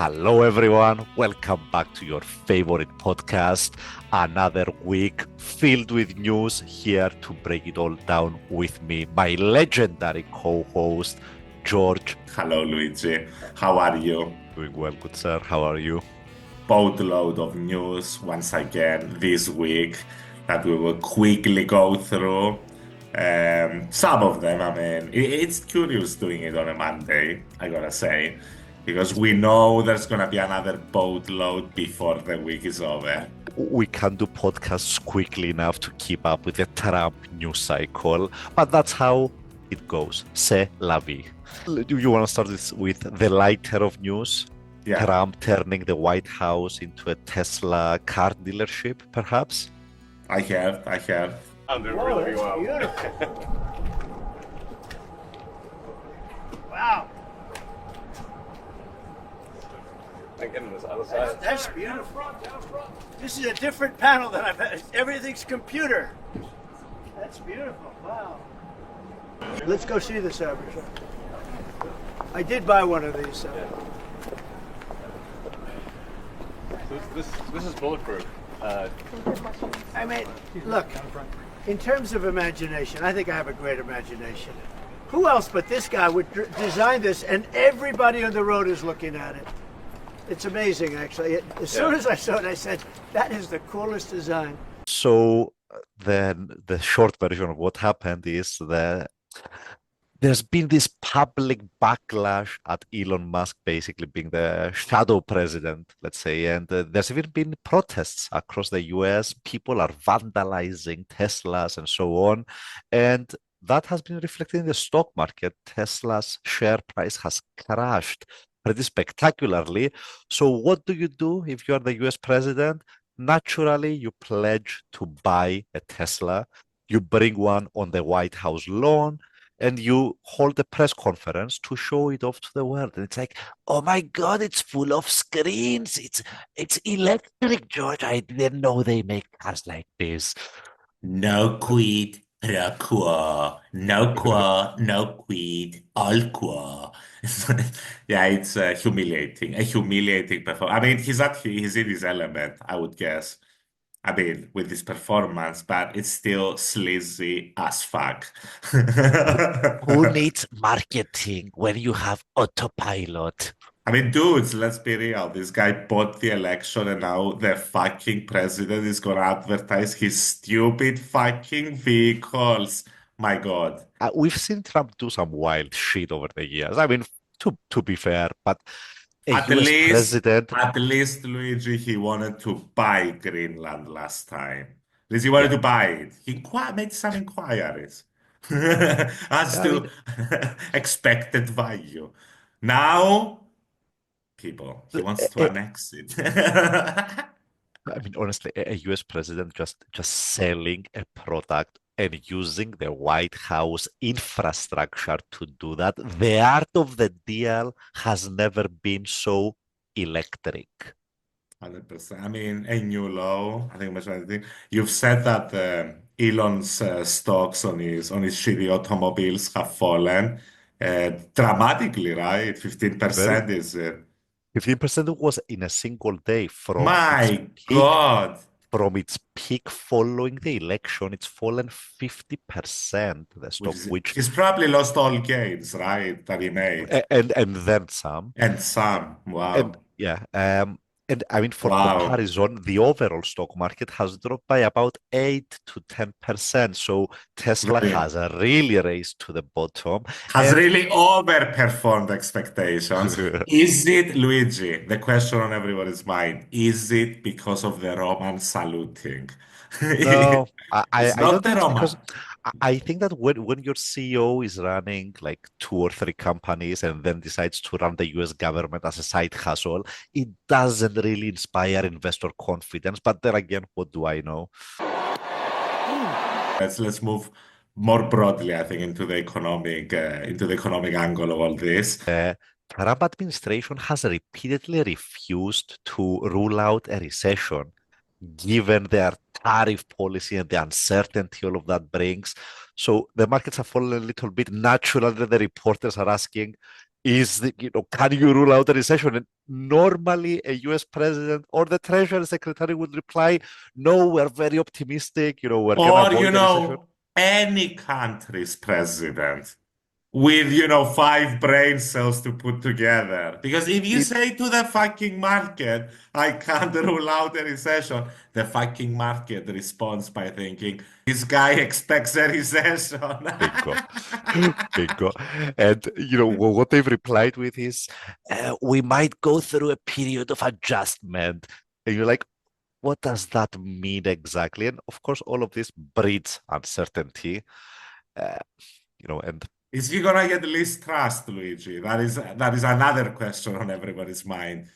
Hello, everyone. Welcome back to your favorite podcast. Another week filled with news here to break it all down with me, my legendary co host, George. Hello, Luigi. How are you? Doing well, good sir. How are you? Boatload of news once again this week that we will quickly go through. Some of them, I mean, it's curious doing it on a Monday, I gotta say, because we know there's gonna be another boatload before the week is over. We can't do podcasts quickly enough to keep up with the Trump news cycle, but that's how it goes. C'est la vie. Do you want to start this with the lighter of news? Yeah, Trump turning the White House into a Tesla car dealership, perhaps? I have. Sounded really well. Beautiful. Wow, Like getting this other side. that's beautiful. This is a different panel than I've had. Everything's computer. That's beautiful. Wow. Let's go see the Cybertruck. I did buy one of these. This is bulletproof. I mean, look, in terms of imagination, I think I have a great imagination. Who else but this guy would design this, and everybody on the road is looking at it? It's amazing, actually. As soon as I saw it, I said, that is the coolest design. So then the short version of what happened is that there's been this public backlash at Elon Musk basically being the shadow president, let's say, and there's even been protests across the US. People are vandalizing Teslas and so on, and that has been reflected in the stock market. Tesla's share price has crashed pretty spectacularly. So what do you do if you are the US president? Naturally, you pledge to buy a Tesla. You bring one on the White House lawn and you hold a press conference to show it off to the world. And it's like, oh my God, it's full of screens. It's electric, George. I didn't know they make cars like this. No quid pro quo. No quo, no quid, all quo. Yeah, it's humiliating. A humiliating performance. I mean, he's in his element, I would guess. I mean, with his performance, but it's still sleazy as fuck. Who needs marketing when you have autopilot? I mean, dudes, let's be real. This guy bought the election and now the fucking president is gonna advertise his stupid fucking vehicles. My God. We've seen Trump do some wild shit over the years. I mean, to be fair, but a At US least, president, at least Luigi, he wanted to buy Greenland last time. At least he wanted yeah, to buy it. He made some inquiries as I mean, to expected value. Now, people, he wants to a, annex it. I mean, honestly, a US president just selling a product and using the White House infrastructure to do that. The art of the deal has never been so electric. 100%. I mean, a new low. I think much anything. You've said that Elon's stocks on his shitty automobiles have fallen dramatically, right? Very 15% is it? 15% was in a single day My God. from its peak following the election. It's fallen 50%, the Which stock, is, which he's probably lost all gains, right? That he made. and then some. And some. And Wow. yeah, and I mean, for Wow. comparison, the overall stock market has dropped by about 8 to 10%. So Tesla Really. has really raised to the bottom. Has And really overperformed expectations. Is it, Luigi, the question on everybody's mind, is it because of the Roman saluting? no, It's I not don't the think it's because Roman. I think that when your CEO is running like two or three companies and then decides to run the US government as a side hustle, it doesn't really inspire investor confidence. But then again, what do I know? Let's move more broadly, I think, into the economic angle of all this. Trump administration has repeatedly refused to rule out a recession, given their tariff policy and the uncertainty all of that brings. So the markets have fallen a little bit. Naturally, the reporters are asking, can you rule out a recession? And normally a US president or the Treasury Secretary would reply, no, we're very optimistic, we're gonna Or, avoid a recession. any country's president with, 5 brain cells to put together. Because if you It say to the fucking market, I can't rule out a recession, the fucking market responds by thinking, this guy expects a recession. Bingo. Bingo. And what they've replied with is, we might go through a period of adjustment. And you're like, what does that mean exactly? And of course, all of this breeds uncertainty. Uh, and Is he gonna get least trust, Luigi? That is another question on everybody's mind.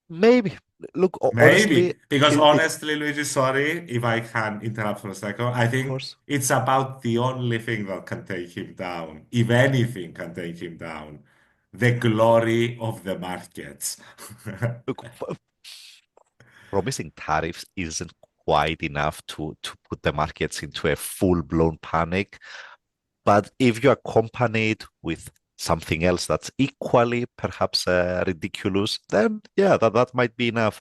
maybe, look, honestly, Maybe. Because it honestly, Luigi, sorry if I can interrupt for a second. I of think course, it's about the only thing that can take him down, if anything can take him down, the glory of the markets. look, promising tariffs isn't quite enough to put the markets into a full-blown panic. But if you accompany it with something else that's equally perhaps ridiculous, then yeah, that might be enough.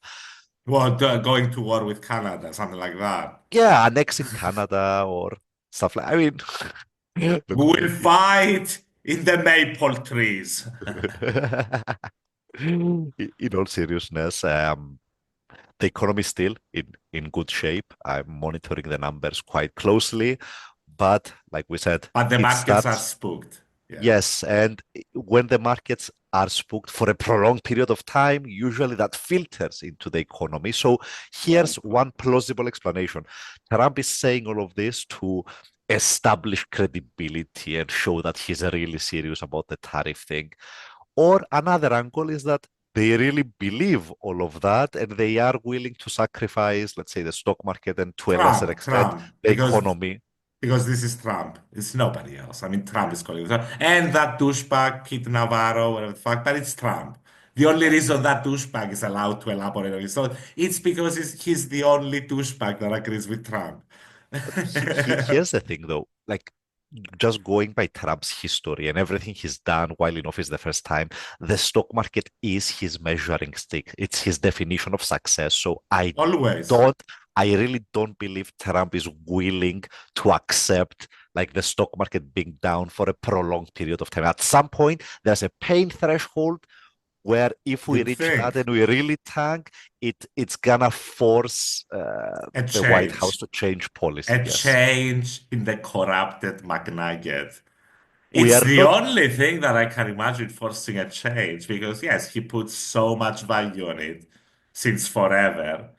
What, going to war with Canada, something like that. Yeah, annexing Canada or stuff like. I mean, We look, will fight in the maple trees. in all seriousness, the economy is still in good shape. I'm monitoring the numbers quite closely, but like we said, But the it markets are starts. spooked. Yeah. Yes, and when the markets are spooked for a prolonged period of time, usually that filters into the economy. So here's one plausible explanation. Trump is saying all of this to establish credibility and show that he's really serious about the tariff thing. Or another angle is that they really believe all of that and they are willing to sacrifice, let's say, the stock market and to a lesser extent, Trump, the because economy. this is Trump. It's nobody else. I mean, Trump is calling it. And that douchebag, Kit Navarro, whatever the fuck, but it's Trump. The only reason that douchebag is allowed to elaborate on his thought, it's because he's the only douchebag that agrees with Trump. Here's the thing, though. Like, just going by Trump's history and everything he's done while in office the first time, the stock market is his measuring stick. It's his definition of success. So Always. I really don't believe Trump is willing to accept like the stock market being down for a prolonged period of time. At some point, there's a pain threshold where if we You'd reach think that and we really tank, it's gonna force a the White House change, to change policy. a Yes, change in the corrupted McNugget. we It's are the not. only thing that I can imagine forcing a change because, yes, he puts so much value on it since forever.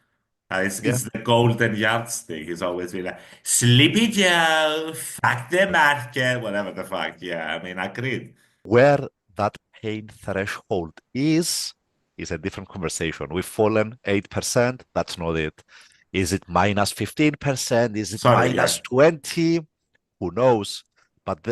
Yeah, It's the golden yardstick. He's always been like, Sleepy Joe, fuck the market, whatever the fuck. Yeah, I mean, agreed. where that pain threshold is a different conversation. We've fallen 8%. That's not it. Is it minus 15%? Is it Sorry, minus yeah. 20? Who knows? But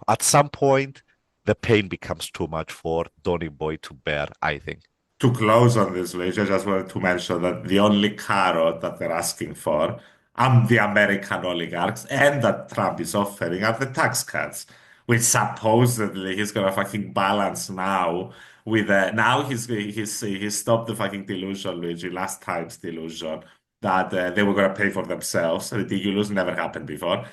at some point, the pain becomes too much for Donny Boy to bear, I think. To close on this, Luigi, I just wanted to mention that the only carrot that they're asking for, the American oligarchs, and that Trump is offering are the tax cuts, which supposedly he's gonna fucking balance now with now he's stopped the fucking delusion, Luigi, last time's delusion that they were gonna pay for themselves. Ridiculous, never happened before.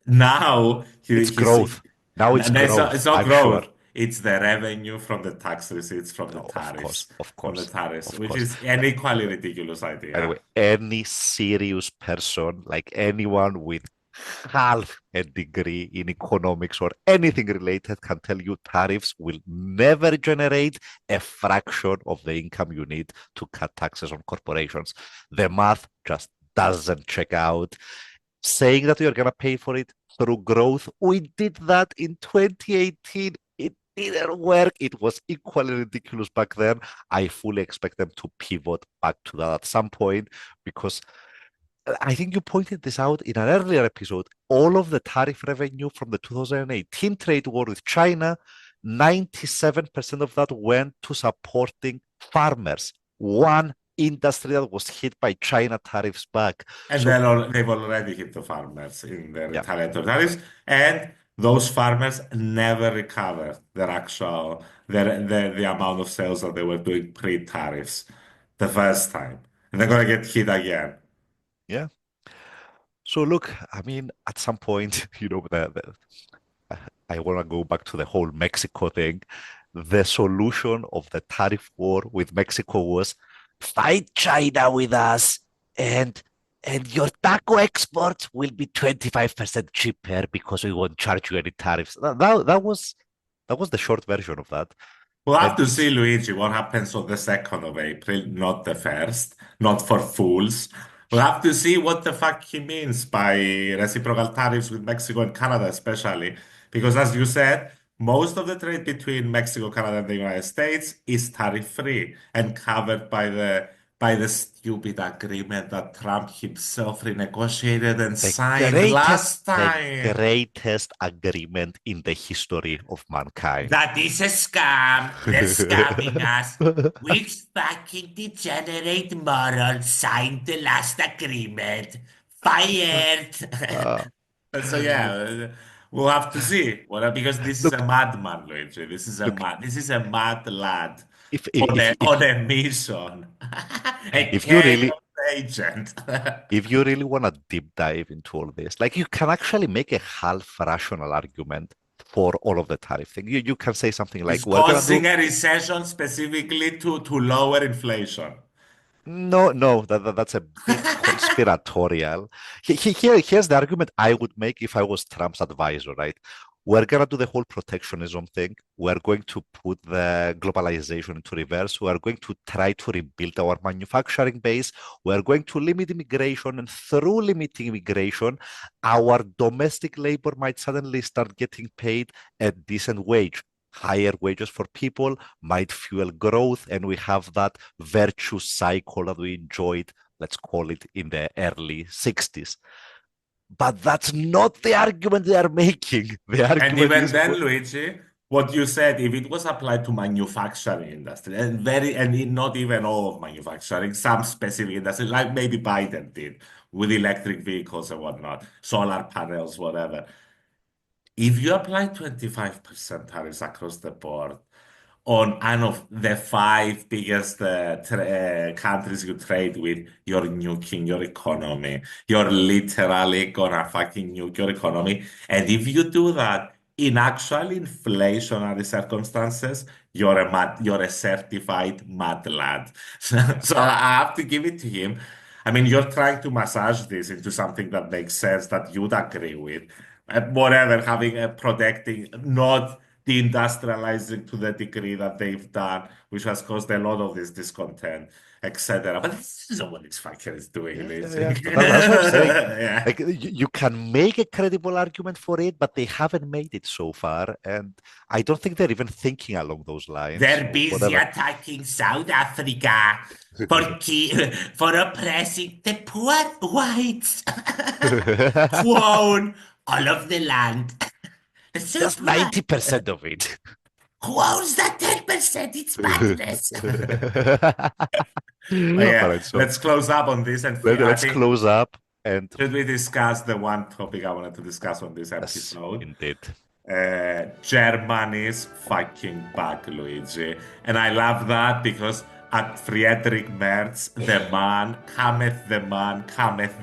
Now It's growth. Now it's it's growth, not I'm sure. growth. It's the revenue from the tax receipts No, of course, of from the course, tariffs, of which course. is an equally ridiculous By the way, idea. any serious person, like anyone with half a degree in economics or anything related, can tell you tariffs will never generate a fraction of the income you need to cut taxes on corporations. The math just doesn't check out. Saying that you're going to pay for it through growth, we did that in 2018. It didn't work. It was equally ridiculous back then. I fully expect them to pivot back to that at some point because I think you pointed this out in an earlier episode. All of the tariff revenue from the 2018 trade war with China, 97% of that went to supporting farmers. One industry that was hit by China tariffs back. And So, then they've already hit the farmers in the yeah, retaliatory tariffs. And those farmers never recovered the amount of sales that they were doing pre-tariffs the first time. And they're gonna get hit again. Yeah. So look, I mean, at some point, I want to go back to the whole Mexico thing. The solution of the tariff war with Mexico was fight China with us, and your taco exports will be 25% cheaper because we won't charge you any tariffs. That was the short version of that. We'll have And to see, it's Luigi, what happens on the 2nd of April, not the 1st, not for fools. We'll have to see what the fuck he means by reciprocal tariffs with Mexico and Canada, especially. Because as you said, most of the trade between Mexico, Canada, and the United States is tariff-free and covered by the stupid agreement that Trump himself renegotiated and the signed greatest, last the time. greatest agreement in the history of mankind. That is a scam. They're scamming us. Which fucking degenerate moron signed the last agreement? Fired. Uh, So yeah, we'll have to see. Because this is a look, madman, Luigi. look. This is a mad lad If on if a if on a mission. A if you really chaos agent. if you really want to deep dive into all this, like you can actually make a half rational argument for all of the tariff thing. You can say something It's like, we're gonna do causing a recession specifically to lower inflation. no, no, that's a bit conspiratorial. Here's the argument I would make if I was Trump's advisor, right? We're gonna do the whole protectionism thing. We're going to put the globalization into reverse. We're going to try to rebuild our manufacturing base. We're going to limit immigration, and through limiting immigration, our domestic labor might suddenly start getting paid a decent wage. Higher wages for people might fuel growth, and we have that virtuous cycle that we enjoyed, let's call it, in the early 60s. But that's not the argument they are making. The And argument even is, then, Luigi, what you said, if it was applied to manufacturing industry, not even all of manufacturing, some specific industry, like maybe Biden did with electric vehicles and whatnot, solar panels, whatever. If you apply 25% tariffs across the board on one of the five biggest countries you trade with, you're nuking your economy. You're literally gonna fucking nuke your economy. And if you do that in actual inflationary circumstances, you're a certified mad lad. So I have to give it to him. I mean, you're trying to massage this into something that makes sense that you'd agree with. Whatever, having a protecting, not deindustrializing to the degree that they've done, which has caused a lot of this discontent, etc. But this is what this fucker is doing, yeah, yeah, Luigi. yeah. That's what I'm saying. Yeah. Like you can make a credible argument for it, but they haven't made it so far, and I don't think they're even thinking along those lines. They're So busy whatever. attacking South Africa for oppressing the poor whites. Who own all of the land. The Just super. 90% of it. Who owns that 10%? It's madness. But All yeah, right, so let's close up on this. And I let's think, close up and should we discuss the one topic I wanted to discuss on this yes, episode? indeed. Germany's fucking back, Luigi. And I love that because at Friedrich Merz, the man, cometh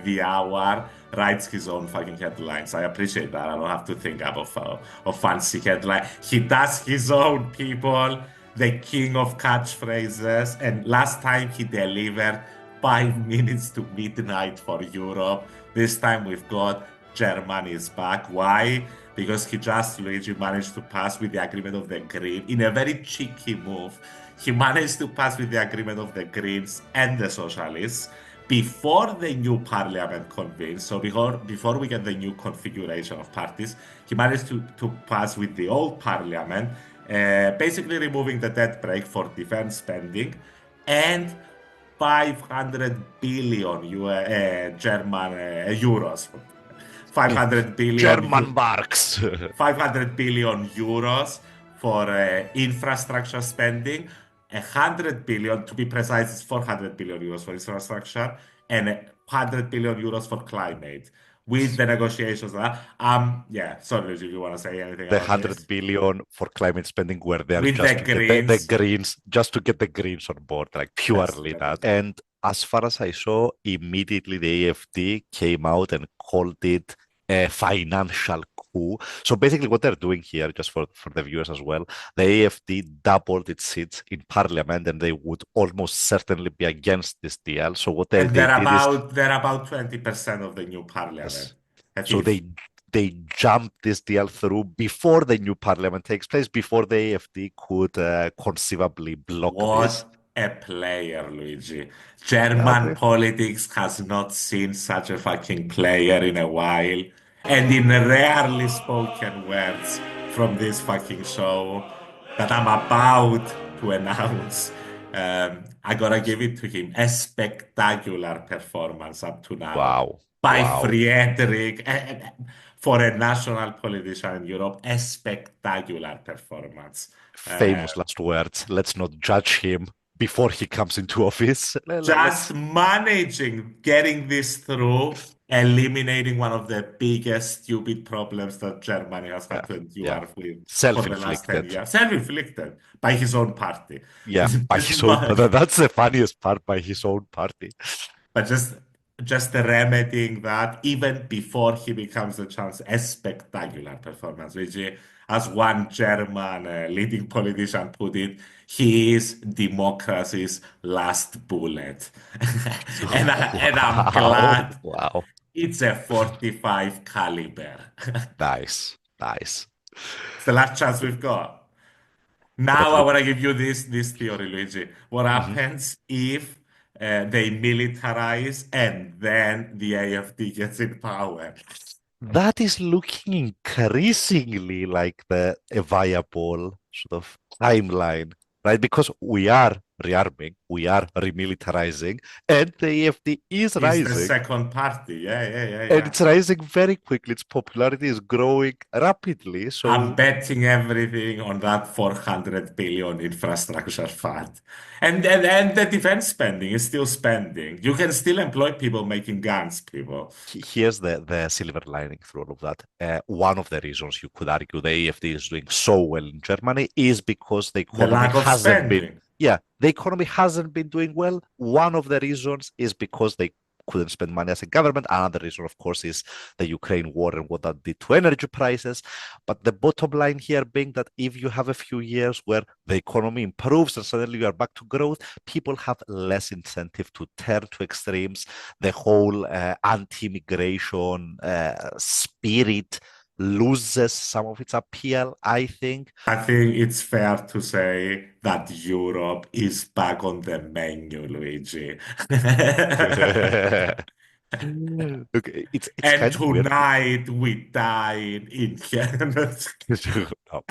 the hour, writes his own fucking headlines. I appreciate that. I don't have to think up of fancy headline. He does his own, people, the king of catchphrases. And last time he delivered 5 minutes to midnight for Europe. This time we've got Germany is back. Why? Because Luigi managed to pass with the agreement of the Greens in a very cheeky move. He managed to pass with the agreement of the Greens and the Socialists before the new parliament convenes. So before we get the new configuration of parties, he managed to pass with the old parliament, basically removing the debt brake for defense spending and 500 billion German euros. 500 billion German barks. 500 billion euros for infrastructure spending, 100 billion, to be precise, it's 400 billion euros for infrastructure, and 100 billion euros for climate. with the negotiations. Yeah, sorry, Luigi, if you want to say anything The about 100 this. billion for climate spending were there With just the to get the Greens, Greens, just to get the Greens on board, like that's purely that. And as far as I saw, immediately the AFD came out and called it a financial coup. So basically, what they're doing here, just for the viewers as well, the AFD doubled its seats in parliament, and they would almost certainly be against this deal. So what and they did is, they're about 20% of the new parliament. yes. A So fifth. they jumped this deal through before the new parliament takes place, before the AFD could conceivably block this. What a player, Luigi. Yeah, German politics has not seen such a fucking player in a while. And in rarely spoken words from this fucking show that I'm about to announce, I gotta give it to him. A spectacular performance up to now wow, by wow. Friedrich. For a national politician in Europe, a spectacular performance. Uh, Famous last words. Let's not judge him before he comes into office. just Let's, managing getting this through, eliminating one of the biggest stupid problems that Germany has yeah, had to yeah. endure with for the last 10 Self-inflicted. years. Self-inflicted by his own party. Yeah, by Just his own. ma- But that's the funniest part, by his own party. but just remedying that even before he becomes the chance, a spectacular performance, which as one German leading politician put it, he is democracy's last bullet. And I'm Wow, glad wow. it's a 45 caliber. Nice, nice. It's the last chance we've got. But Now I look, want to give you this theory, Luigi. What mhm. happens if they militarize and then the AFD gets in power? That is looking increasingly like a viable sort of timeline, right? Because we are rearming, we are remilitarizing, and the AFD is Is the rising, second party? Yeah, yeah, yeah, and yeah. it's rising very quickly. Its popularity is growing rapidly. I'm So betting everything on that 400 billion infrastructure fund. And the defense spending is still spending. You can still employ people making guns, people. here's the silver lining through all of that. One of the reasons you could argue the AFD is doing so well in Germany is because the The economy lack of hasn't been, spending. yeah, the economy hasn't been doing well. One of the reasons is because they couldn't spend money as a government. Another reason, of course, is the Ukraine war and what that did to energy prices. But the bottom line here being that if you have a few years where the economy improves and suddenly you are back to growth, people have less incentive to turn to extremes. The whole anti-immigration spirit loses some of its appeal, I think. I think it's fair to say that Europe is back on the menu, Luigi. Look, it's And kind of weird. tonight we dine in here. No.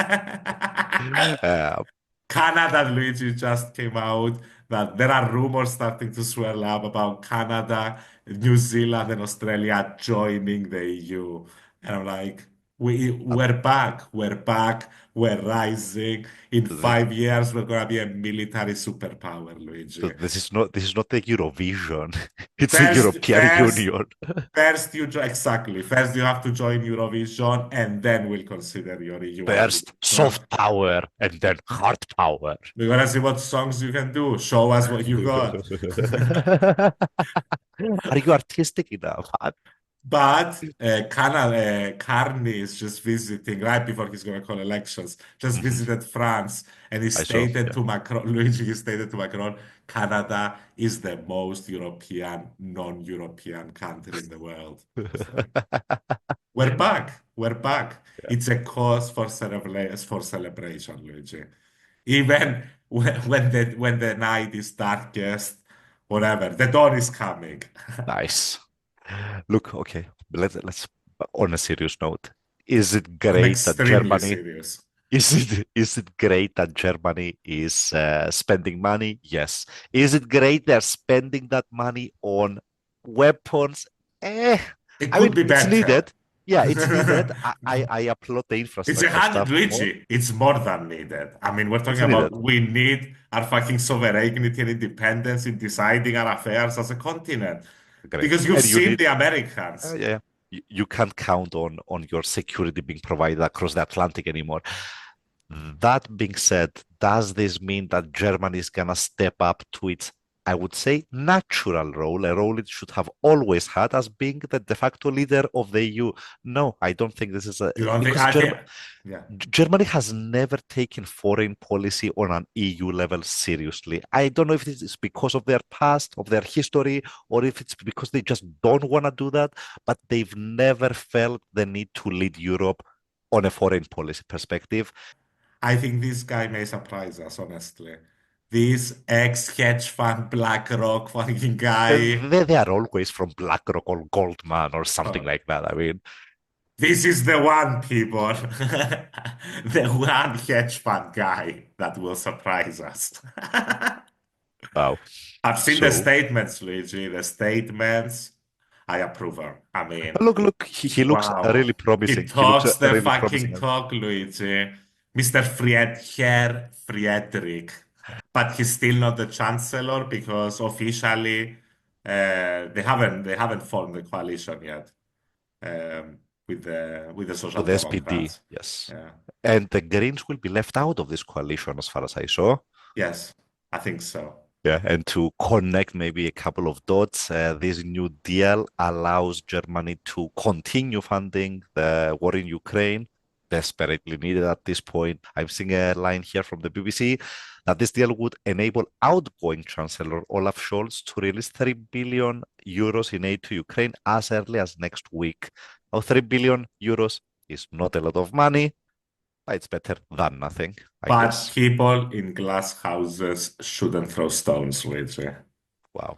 Uh, Canada, Luigi, just came out that there are rumors starting to swirl up about Canada, New Zealand, and Australia joining the EU. And I'm like, we're back, we're rising. In th- 5 years, we're gonna be a military superpower, Luigi. this is not the Eurovision. It's the First, European first, Union. exactly. First, you have to join Eurovision, and then we'll consider your EU First ambition. soft power and then hard power. We're gonna see what songs you can do. Show us what you got. Are you artistic enough? But Carney is just visiting right before he's going to call elections. Just Mhm. visited France, and he I saw. stated Yeah. to Macron, Luigi, he stated to Macron, Canada is the most European, non-European country in the world. It's like, we're back. We're back. It's a cause for celebration, Luigi. Even when the night is darkest, whatever, the dawn is coming. Nice. Look, okay, let's on a serious note. Is it I'm great that extremely Germany serious. is it great that Germany is spending money? Yes. Is it great they're spending that money on weapons? Eh, It I mean, could be it's better. needed. Yeah, it's needed. I applaud the It's a infrastructure hundred, stuff more. Luigi. It's more than needed. I mean, we're It's talking needed. about we need our fucking sovereignty and independence in deciding our affairs as a continent. Great. Because you've And you seen need, the Americans. yeah. You can't count on your security being provided across the Atlantic anymore. That being said, does this mean that Germany is gonna step up to its, I would say, natural role, a role it should have always had as being the de facto leader of the EU? No, I don't think this is a You don't think? because I think, yeah. Germany has never taken foreign policy on an EU level seriously. I don't know if this is because of their past, of their history, or if it's because they just don't want to do that, but they've never felt the need to lead Europe on a foreign policy perspective. I think this guy may surprise us, honestly. This ex-hedge fund BlackRock fucking guy. They are always from BlackRock or Goldman or something Oh, like that. I mean, this is the one, people. The one hedge fund guy that will surprise us. wow. I've seen the So statements, Luigi. The statements. I approve her. I mean, look, he looks wow. really He promising. He looks talks the really fucking promising. talk, Luigi. Mr. Herr Friedrich. But he's still not the chancellor because officially they haven't formed the coalition yet with the Social With the SPD, Democrats. yes. Yeah. And the Greens will be left out of this coalition, as far as I saw. Yes, I think so. Yeah, and to connect maybe a couple of dots, this new deal allows Germany to continue funding the war in Ukraine, desperately needed at this point. I'm seeing a line here from the BBC that this deal would enable outgoing Chancellor Olaf Scholz to release 3 billion euros in aid to Ukraine as early as next week. Now, 3 billion euros is not a lot of money, but it's better than nothing, I But guess. people in glass houses shouldn't throw stones, Luigi. Wow.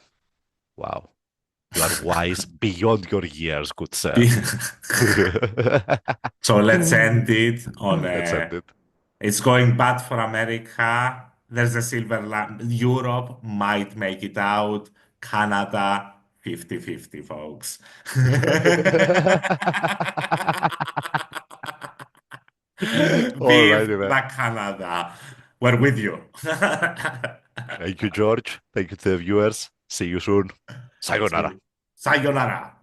Wow. You are wise beyond your years, good sir. Be- So let's end it on Let's end it. it's going bad for America. There's a silver line. Europe might make it out. Canada, 50-50, folks. Alrighty Vive then. la Canada. We're with you. Thank you, George. Thank you to the viewers. See you soon. Sayonara. Sayonara.